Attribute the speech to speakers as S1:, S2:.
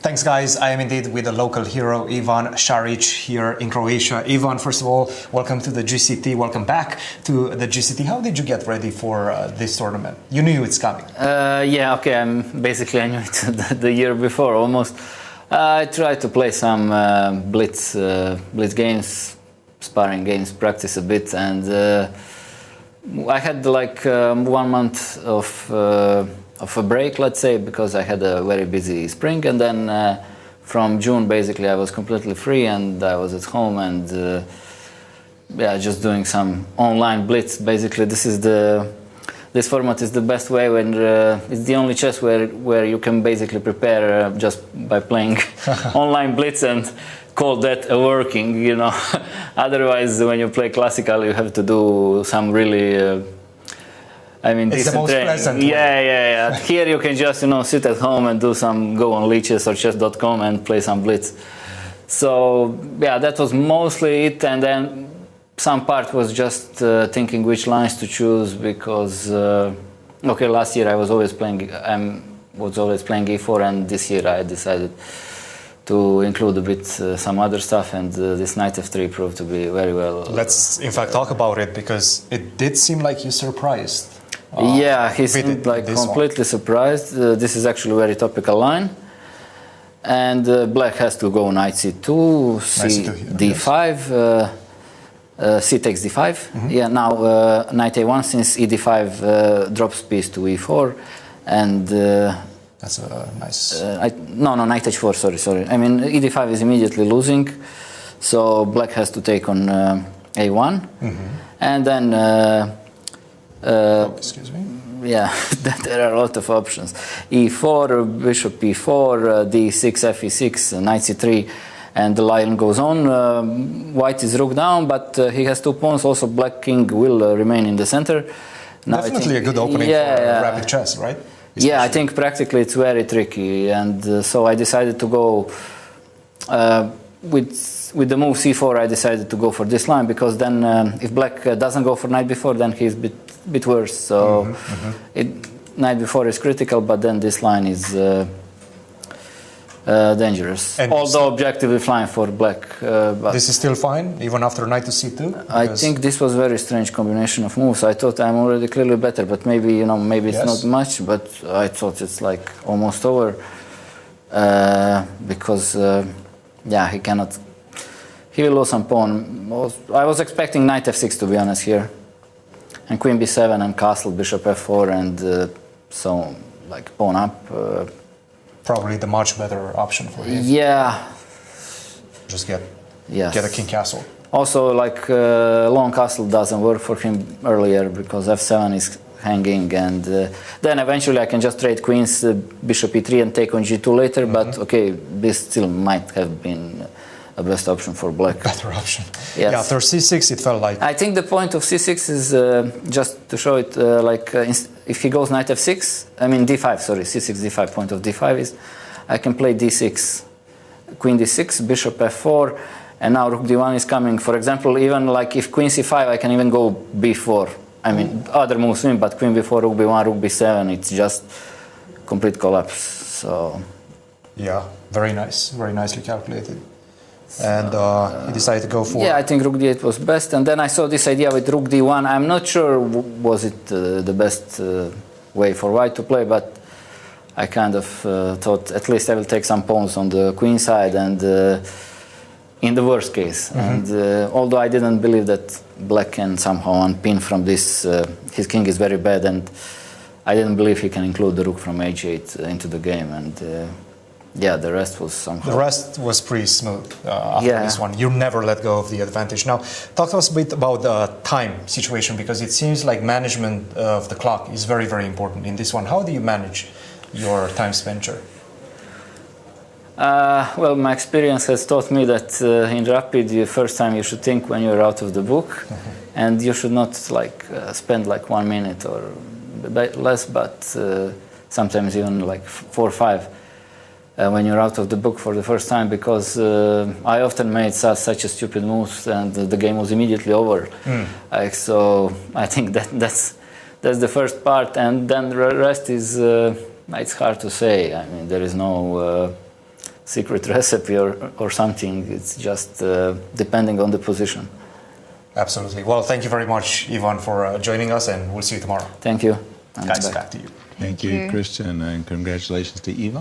S1: Thanks, guys. I am indeed with the local hero, Ivan Saric, here in Croatia. Ivan, first of all, welcome to the GCT. Welcome back to the GCT. How did you get ready for this tournament? You knew it's coming.
S2: Yeah, okay. I knew it the year before almost. I tried to play some blitz games, sparring games, practice a bit, and I had like 1 month of a break, let's say, because I had a very busy spring, and then from June basically I was completely free and I was at home and yeah, just doing some online blitz. Basically, this format is the best way when it's the only chess where you can basically prepare just by playing online blitz and call that a working, you know. Otherwise, when you play classical, you have to do some really
S1: it's the most pleasant way.
S2: Yeah. Here you can just, you know, sit at home and go on leeches or chess.com and play some blitz. So yeah, that was mostly it, and then some part was just thinking which lines to choose, because okay, last year I was always playing e4, and this year I decided to include a bit some other stuff, and this knight f3 proved to be very well.
S1: Let's in fact talk about it, because it did seem like you surprised.
S2: Yeah, he seemed like completely surprised. This is actually a very topical line, and black has to go knight c2, d5. C takes d5. Mm-hmm. Yeah, now knight a1, since e d5 drops piece to e4, and
S1: that's a nice.
S2: No, knight h4. Sorry. I mean, e d5 is immediately losing, so black has to take on a1, mm-hmm. and then.
S1: Excuse me.
S2: Yeah, there are a lot of options. e4, bishop e4, d6, fe6, knight c3. And the line goes on. White is rook down, but he has 2 pawns. Also, black king will remain in the center. Now,
S1: definitely a good opening for rapid chess, right? Especially.
S2: Yeah, I think practically it's very tricky, and so I decided to go with the move c4. I decided to go for this line, because then if black doesn't go for knight b4, then he's a bit worse. So knight b4 is critical, but then this line is. Dangerous, and although objectively fine for black. But
S1: this is still fine, even after knight to c2?
S2: I think this was a very strange combination of moves. I thought I'm already clearly better, but maybe, it's not much, but I thought it's like almost over. Because, yeah, he will lose some pawn. I was expecting knight f6, to be honest, here. And queen b7 and castle, bishop f4, and so, like, pawn up.
S1: Probably the much better option for him.
S2: Yeah.
S1: Just get a king castle.
S2: Also, like long castle doesn't work for him earlier, because f7 is hanging, and then eventually I can just trade queens, bishop e3, and take on g2 later. Mm-hmm. But okay, this still might have been a best option for black.
S1: Better option.
S2: Yes.
S1: Yeah, after c6 it felt like.
S2: I think the point of c6 is just to show it, if he goes knight f6, I mean d5, sorry, c6 d5, point of d5 is I can play d6, queen d6, bishop f4, and now rook d1 is coming. For example, even like if queen c5, I can even go b4. I mean, other moves win, but queen b4, rook b1, rook b7, it's just complete collapse. So.
S1: Yeah, very nice, very nicely calculated. And he decided to go for...
S2: Yeah, I think rook d8 was best. And then I saw this idea with rook d1. I'm not sure was it the best way for white to play, but I kind of thought at least I will take some pawns on the queen side, and in the worst case. Mm-hmm. And although I didn't believe that black can somehow unpin from this, his king is very bad, and I didn't believe he can include the rook from h8 into the game. And yeah, the rest was somehow...
S1: The rest was pretty smooth after this one. You never let go of the advantage. Now, talk to us a bit about the time situation, because it seems like management of the clock is very, very important in this one. How do you manage your time spendture?
S2: Well, my experience has taught me that in Rapid, the first time you should think when you're out of the book, mm-hmm. and you should not spend like 1 minute or less, but sometimes even like 4 or 5. When you're out of the book for the first time, because I often made such a stupid moves, and the game was immediately over. So I think that's the first part, and then the rest is it's hard to say. I mean, there is no secret recipe or something. It's just depending on the position.
S1: Absolutely. Well, thank you very much, Ivan, for joining us, and we'll see you tomorrow.
S2: Thank you.
S1: Guys, back to you.
S3: Thank you, Cristian, and congratulations to Ivan.